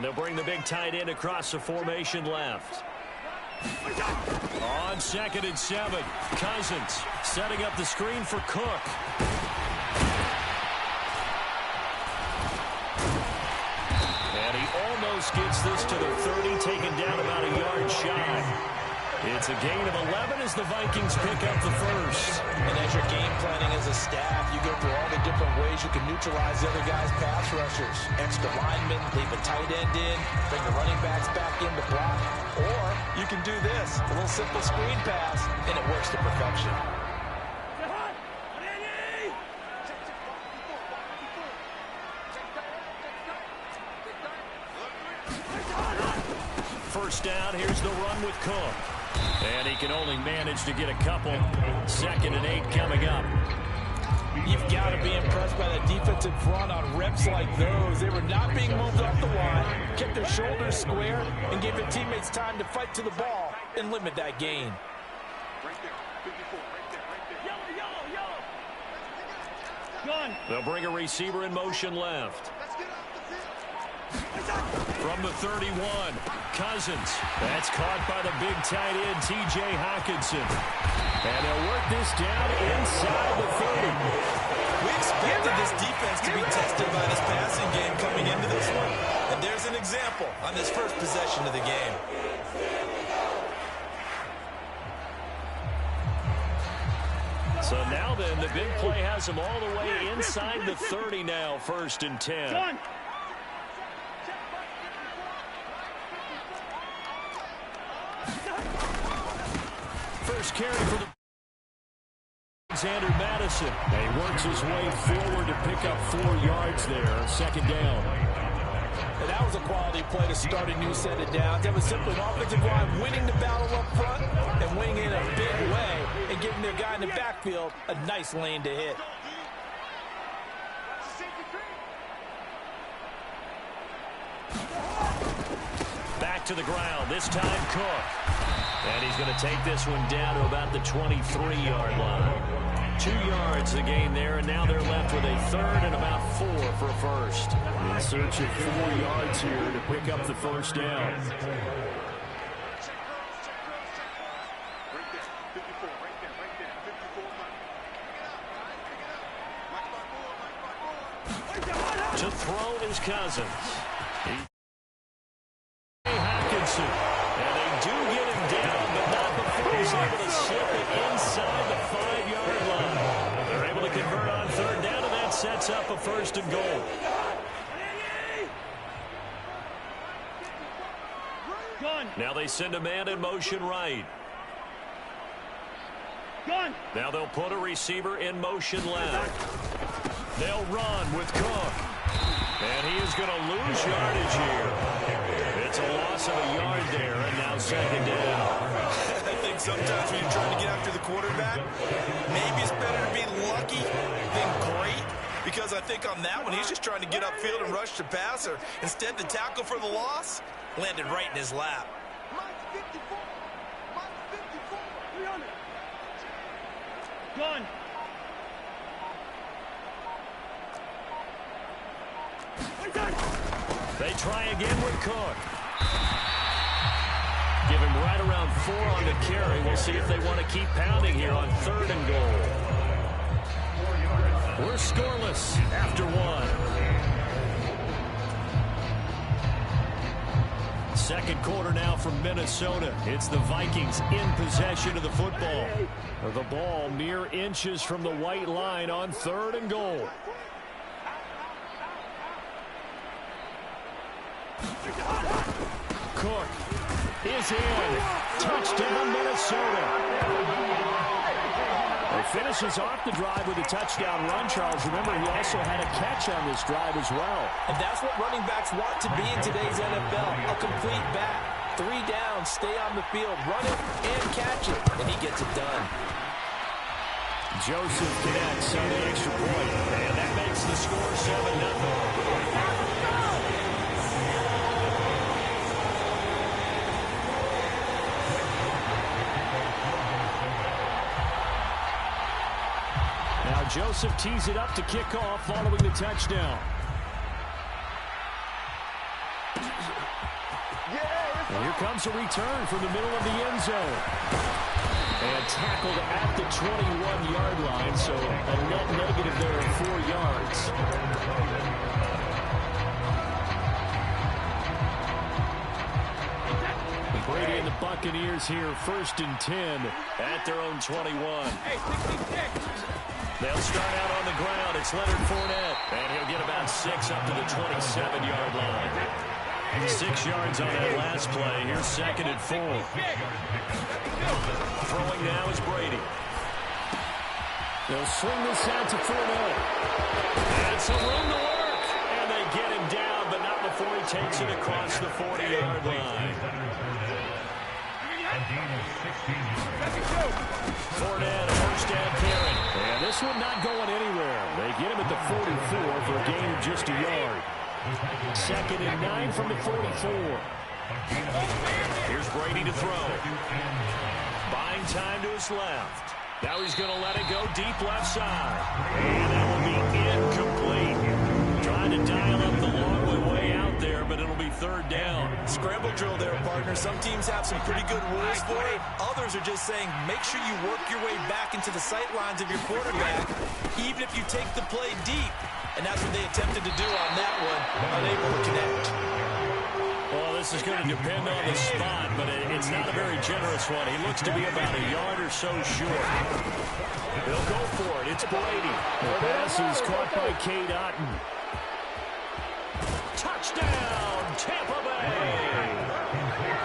they'll bring the big tight end across the formation left. On 2nd and 7, Cousins setting up the screen for Cook. And he almost gets this to the 30, taken down about a yard shy. It's a gain of 11 as the Vikings pick up the first. And as you're game planning as a staff, you go through all the different ways you can neutralize the other guys' pass rushers. Extra linemen, leave a tight end in, bring the running backs back in to block. Or you can do this, a little simple screen pass, and it works to perfection. First down, here's the run with Cook. And he can only manage to get a couple. 2nd and 8 coming up. You've got to be impressed by the defensive front on reps like those. They were not being moved off the line, kept their shoulders square, and gave their teammates time to fight to the ball and limit that gain. They'll bring a receiver in motion left. From the 31, Cousins. That's caught by the big tight end, T.J. Hockenson. And they'll work this down inside the 30. We expected this defense to be tested by this passing game coming into this one. And there's an example on this first possession of the game. So now then, the big play has them all the way inside the 30 now, 1st and 10. First carry for the Alexander Madison. He works his way forward to pick up 4 yards there. 2nd down. And that was a quality play to start a new set of downs. That was simply an offensive line winning the battle up front and winning in a big way and giving their guy in the backfield a nice lane to hit. Back to the ground. This time Cook. And he's going to take this one down to about the 23-yard line. 2 yards the gain there, and now they're left with a 3rd and about 4 for a first. In search of 4 yards here to pick up the first down. To throw is Cousins. Hockenson. And they do get him down, but not before he's able to slip it inside the 5-yard line. They're able to convert on 3rd down, and that sets up a 1st and goal. Now they send a man in motion right. Now they'll put a receiver in motion left. They'll run with Cook. And he is going to lose yardage here. It's a loss of a yard there, and now 2nd down. I think sometimes when you're trying to get after the quarterback, maybe it's better to be lucky than great. Because I think on that one, he's just trying to get upfield and rush the passer. Instead, the tackle for the loss landed right in his lap. They try again with Cook. Give him right around 4 on the carry. We'll see if they want to keep pounding here on 3rd and goal. We're scoreless after 1. 2nd quarter now from Minnesota. It's the Vikings in possession of the football. The ball mere inches from the white line on 3rd and goal. Cook is in. Touchdown, Minnesota. He finishes off the drive with a touchdown run, Charles. Remember, he also had a catch on this drive as well. And that's what running backs want to be in today's NFL. A complete back. 3 down, stay on the field, run it, and catch it. And he gets it done. Joseph connects on the extra point. And that makes the score 7-0. Joseph tees it up to kick off following the touchdown. And here comes a return from the middle of the end zone. And tackled at the 21-yard line, so a net negative there of 4 yards. Brady and the Buccaneers here, 1st and 10 at their own 21. They'll start out on the ground. It's Leonard Fournette, and he'll get about 6 up to the 27-yard line. 6 yards on that last play. Here's 2nd and 4. Throwing now is Brady. They'll swing this out to Fournette. And some room to work. And they get him down, but not before he takes it across the 40-yard line. Fournette, a first down carry. And this one not going anywhere. They get him at the 44 for a gain of just a yard. 2nd and 9 from the 44. Here's Brady to throw. Buying time to his left. Now he's going to let it go deep left side. And that will be incomplete. Trying to dial up the long way out there, but it'll be 3rd down. Scramble drill there, partner. Some teams have some pretty good rules for it. Others are just saying make sure you work your way back into the sight lines of your quarterback, even if you take the play deep. And that's what they attempted to do on that one, unable to connect. Well, this is going to depend on the spot, but it's not a very generous one. He looks to be about a yard or so short. They'll go for it. It's Brady. The pass is caught by Cade Otton. Touchdown, Tampa Bay.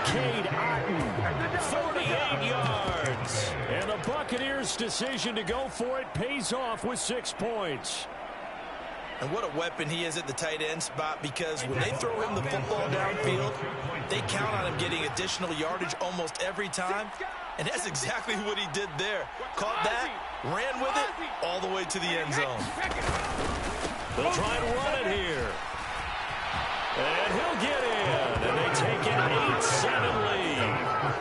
Cade Otton, 48 yards. And the Buccaneers' decision to go for it pays off with 6 points. And what a weapon he is at the tight end spot, because when they throw him the football downfield, they count on him getting additional yardage almost every time. And that's exactly what he did there. Caught that, ran with it, all the way to the end zone. They'll try and run it here. And he'll get in. And they take an 8-7 lead.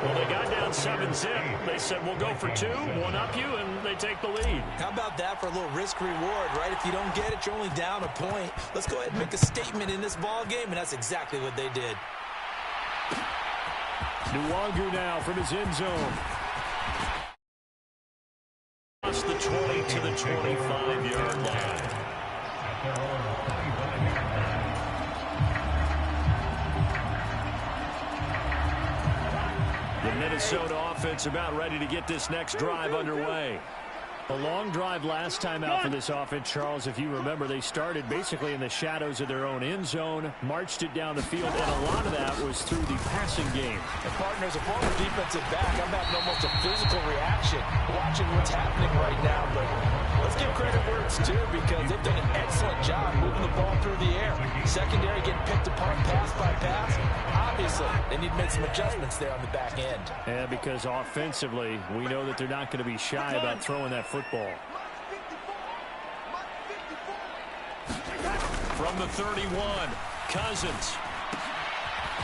Well, they got down 7-0. They said, we'll go for 2, one up you, and they take the lead. How about that for a little risk-reward, right? If you don't get it, you're only down a point. Let's go ahead and make a statement in this ball game, and that's exactly what they did. Nwangu now from his end zone. Across the 20 to the 25-yard line. The Minnesota offense about ready to get this next drive underway. A long drive last time out for this offense, Charles. If you remember, they started basically in the shadows of their own end zone, marched it down the field, and a lot of that was through the passing game. And partner, as a former defensive back, I'm having almost a physical reaction watching what's happening right now. But let's give credit where it's due, because they've done an excellent job moving the ball through the air. Secondary getting picked apart pass by pass. Obviously, they need to make some adjustments there on the back end. Yeah, because offensively, we know that they're not going to be shy about throwing that football. From the 31, Cousins.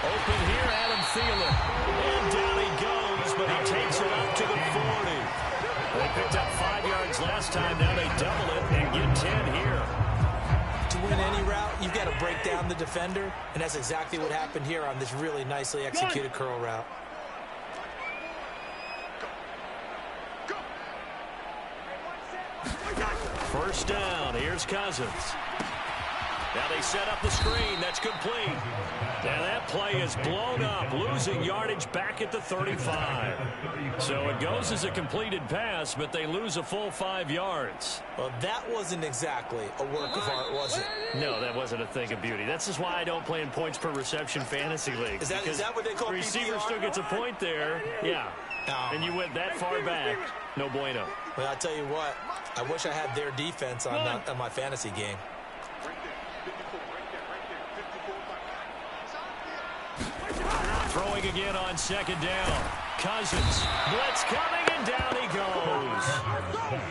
Open here, Adam Thielen. And down he goes, but he takes it up to the 40. They picked up 5 yards last time. Now they double it and get 10 here. To win any route, you've got to break down the defender, and that's exactly what happened here on this really nicely executed curl route. First down. Here's Cousins. Now they set up the screen. That's complete. Now that play is blown up, losing yardage back at the 35. So it goes as a completed pass, but they lose a full 5 yards. Well, that wasn't exactly a work of art, was it? No, that wasn't a thing of beauty. That's just why I don't play in points per reception fantasy leagues. Is that what they call the receiver PPR? still gets a point there. Yeah. And you went that far back. No bueno. Well, I'll tell you what. I wish I had their defense on my fantasy game. Throwing again on second down. Cousins. Blitz coming, and down he goes.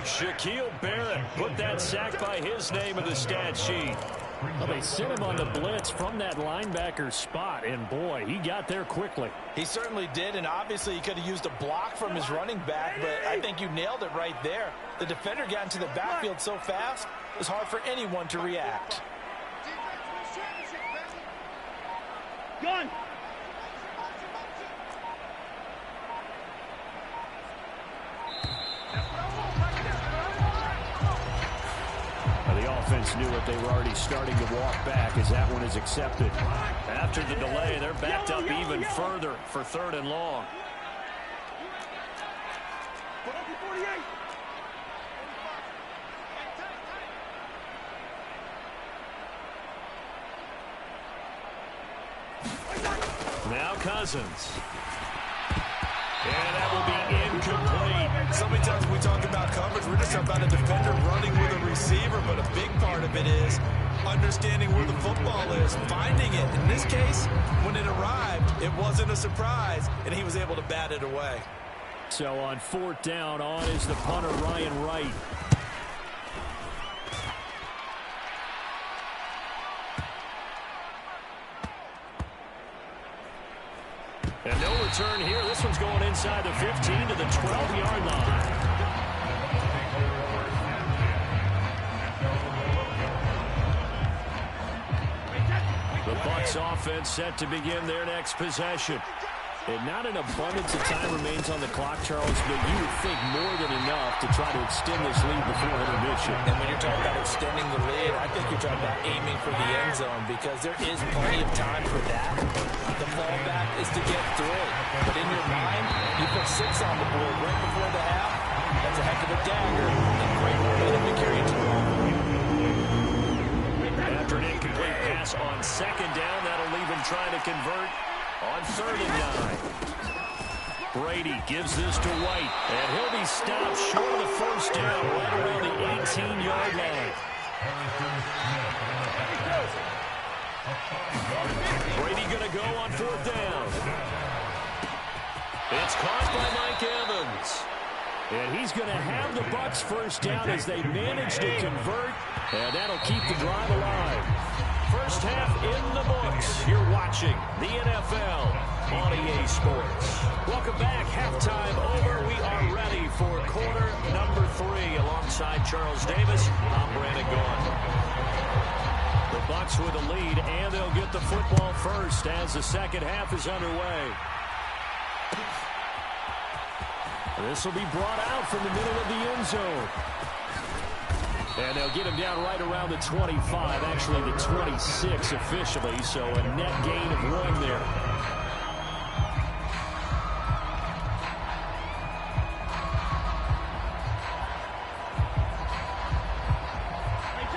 Shaquille Barrett put that sack by his name in the stat sheet. Well, they sent him on the blitz from that linebacker spot, and boy, he got there quickly. He certainly did, and obviously he could have used a block from his running back, but I think you nailed it right there. The defender got into the backfield so fast, it was hard for anyone to react. defense knew it. They were already starting to walk back as that one is accepted. After the delay, they're backed up even further for 3rd and long. Now Cousins. And that will be incomplete. So many times we talk about coverage, we're just about a defender running with a receiver, but a big part of it is understanding where the football is, finding it. In this case, when it arrived, it wasn't a surprise, and he was able to bat it away. So on 4th down, on is the punter, Ryan Wright. And no return here. This one's going inside the 15 to the 12-yard line. The Bucs offense set to begin their next possession. And not an abundance of time remains on the clock, Charles, but you would think more than enough to try to extend this lead before intermission. And when you're talking about extending the lead, I think you're talking about aiming for the end zone because there is plenty of time for that. The fallback is to get through. But in your mind, you put 6 on the board right before the half. That's a heck of a dagger and great momentum to carry it to the line. After an incomplete pass on 2nd down, that'll leave him trying to convert on 3rd and 9. Brady gives this to White, and he'll be stopped short of the 1st down right around the 18-yard line. Brady going to go on 4th down. It's caught by Mike Evans. And he's going to have the Bucs 1st down as they manage to convert, and that'll keep the drive alive. First half in the books. You're watching the NFL on EA Sports. Welcome back. Halftime over. We are ready for quarter number 3. Alongside Charles Davis, I'm Brandon Gaudin. The Bucs with a lead, and they'll get the football first as the second half is underway. This will be brought out from the middle of the end zone. And they'll get him down right around the 25, actually the 26 officially, so a net gain of 1 there.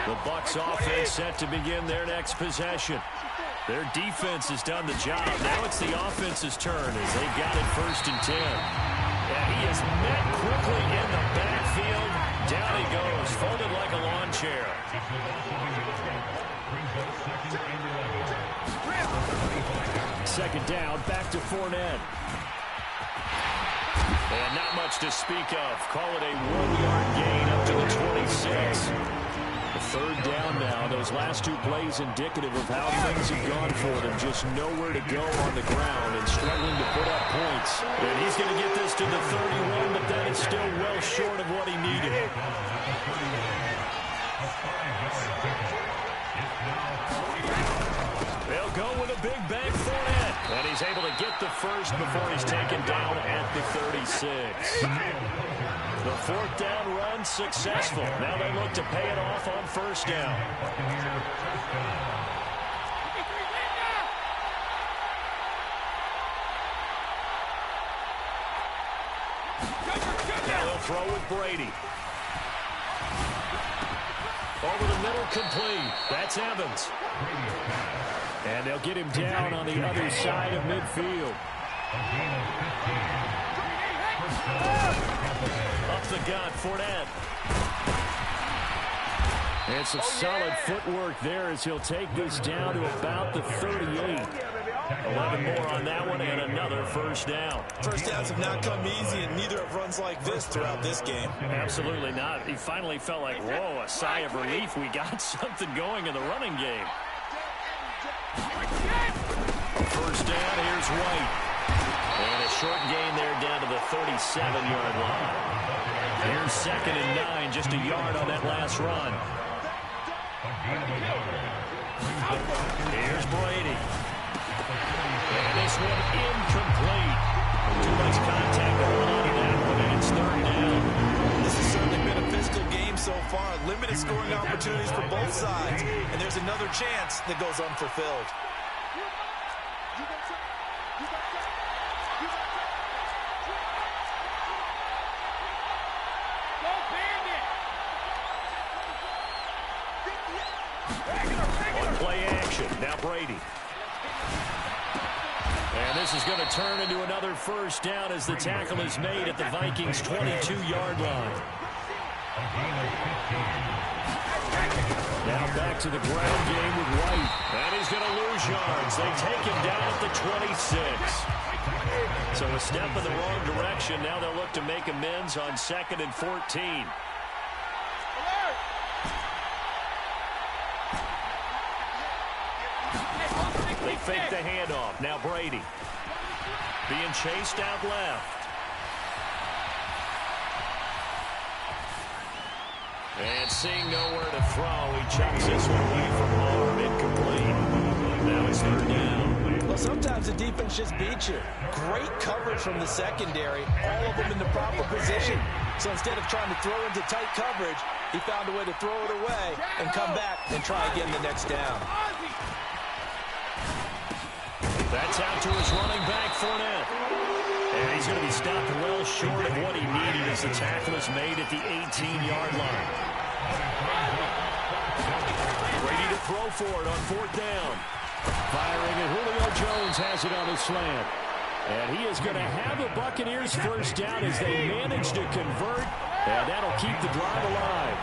The Bucs offense set to begin their next possession. Their defense has done the job. Now it's the offense's turn as they've got it 1st and 10. And he is met quickly in the backfield. Down he goes, folded like a lawn chair. Second down, back to Fournette. And not much to speak of. Call it a 1-yard gain up to the 26. The 3rd down now. Those last 2 plays indicative of how things have gone for them. Just nowhere to go on the ground and struggling to put up points. And he's going to get this to the 31, but that is still well short of what he needed. They'll go with a big bang Fournette. And he's able to get the first before he's taken down at the 36. The 4th down run successful. Now they look to pay it off on 1st down. Now they'll throw with Brady. Over the middle, complete. That's Evans. And they'll get him down on the other side of midfield. Up the gut, Fournette. And some solid footwork there as he'll take this down to about the 38. 11 more on that one and another 1st down. 1st downs have not come easy, and neither have runs like this throughout this game. Absolutely not. He finally felt like, whoa, a sigh of relief. We got something going in the running game. 1st down, here's White. And a short gain there down to the 37-yard line. Here's 2nd and 9, just a yard on that last run. Here's Brady. And this one incomplete. Too much contact going on in that one, and it's 3rd down. This has certainly been a physical game so far. Limited scoring opportunities for both sides. And there's another chance that goes unfulfilled. On play action, now Brady. And this is going to turn into another first down as the tackle is made at the Vikings' 22-yard line. Now back to the ground game with White. And he's going to lose yards. They take him down at the 26. So a step in the wrong direction. Now they'll look to make amends on 2nd and 14. They fake the handoff. Now Brady. Being chased out left. And seeing nowhere to throw, he chucks this one away from harm. Incomplete. Now it's 3rd down. Well, sometimes the defense just beats you. Great coverage from the secondary. All of them in the proper position. So instead of trying to throw into tight coverage, he found a way to throw it away and come back and try again the next down. That's out to his running back, Fournette. And he's going to be stopped well short of what he needed as the tackle is made at the 18-yard line. Brady to throw for it on 4th down. Firing, and Julio Jones has it on the slant. And he is going to have the Buccaneers first down as they manage to convert, and that'll keep the drive alive.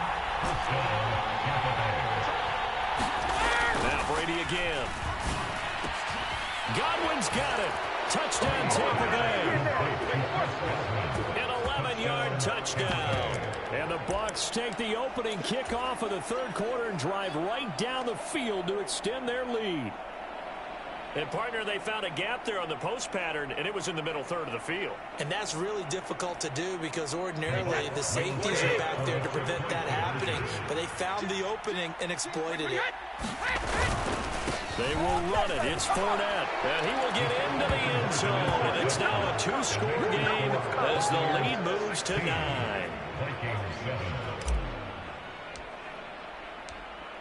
Now Brady again. Godwin's got it. Touchdown, Tampa Bay. An 11-yard touchdown. And the Bucs take the opening kickoff of the 3rd quarter and drive right down the field to extend their lead. And, partner, they found a gap there on the post pattern, and it was in the middle 3rd of the field. And that's really difficult to do because ordinarily the safeties are back there to prevent that happening. But they found the opening and exploited it. They will run it. It's Fournette. And he will get into the end zone. And it's now a 2-score game as the lead moves to 9.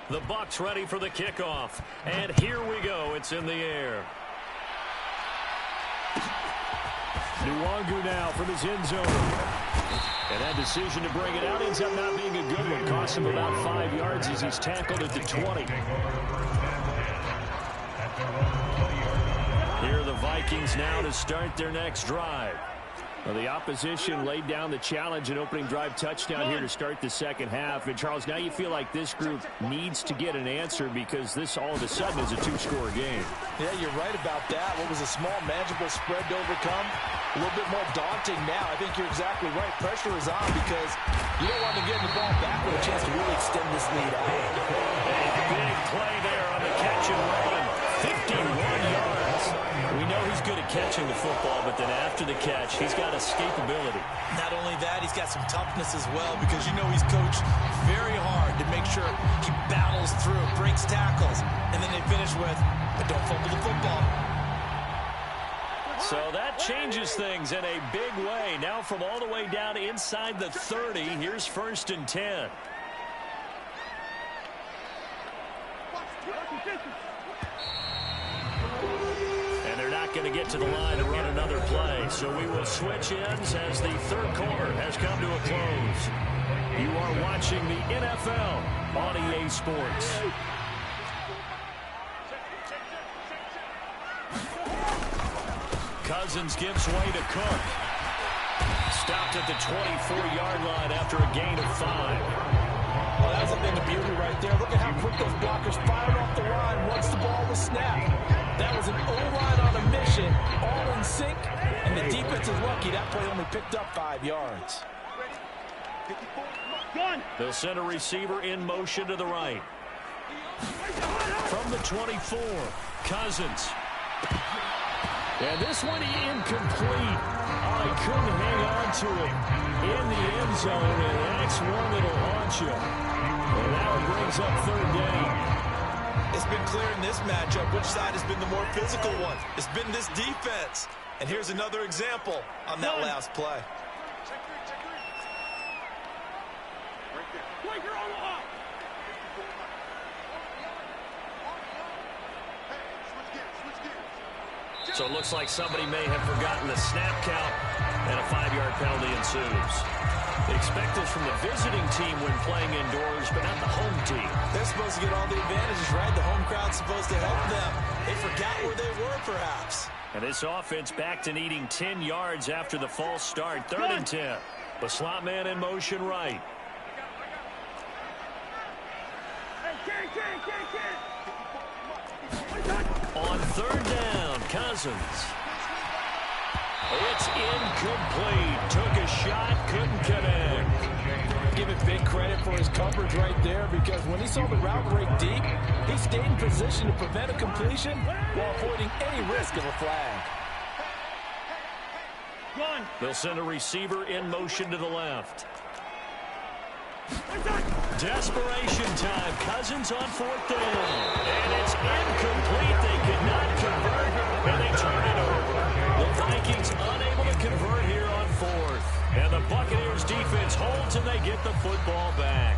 The Bucs ready for the kickoff. And here we go. It's in the air. Nwangu now from his end zone. And that decision to bring it out ends up not being a good one. Costs him about 5 yards as he's tackled at the 20. Here are the Vikings now to start their next drive. Well, the opposition laid down the challenge and opening drive touchdown here to start the second half. And, Charles, now you feel like this group needs to get an answer because this all of a sudden is a 2-score game. Yeah, you're right about that. What was a small, manageable spread to overcome, a little bit more daunting now. I think you're exactly right. Pressure is on because you don't want to get the ball back with a chance to really extend this lead out. A big play there on the catch and run. 51 yards. We know he's good at catching the football, but then after the catch, he's got escapability. Not only that, he's got some toughness as well because you know he's coached very hard to make sure he battles through, breaks tackles, and then they finish with, but don't fumble the football. So that changes things in a big way. Now from all the way down inside the 30, here's 1st and 10. And they're not going to get to the line to run another play. So we will switch ends as the 3rd quarter has come to a close. You are watching the NFL on EA Sports. Cousins gives way to Cook. Stopped at the 24-yard line after a gain of 5. Well, that's a thing of beauty right there. Look at how quick those blockers fired off the line once the ball was snapped. That was an O-line on a mission, all in sync, and the defense is lucky that play only picked up 5 yards. They'll send a receiver in motion to the right. From the 24, Cousins. And this one incomplete. Oh, he couldn't hang on to it in the end zone, and that's one that'll haunt you. And that one brings up 3rd down. It's been clear in this matchup which side has been the more physical one. It's been this defense. And here's another example on that last play. So it looks like somebody may have forgotten the snap count, and a 5-yard penalty ensues. They expect this from the visiting team when playing indoors, but not the home team. They're supposed to get all the advantages, right? The home crowd's supposed to help them. They forgot where they were, perhaps. And this offense back to needing 10 yards after the false start. 3rd and 10. The slot man in motion right. On 3rd down, Cousins. It's incomplete. Took a shot, couldn't connect. Give it big credit for his coverage right there, because when he saw the route break deep, he stayed in position to prevent a completion while avoiding any risk of a flag. They'll send a receiver in motion to the left. Desperation time. Cousins on 4th down. And it's incomplete. They could not convert, and they turn it over. The Vikings unable to convert here on 4th. And the Buccaneers defense holds, and they get the football back.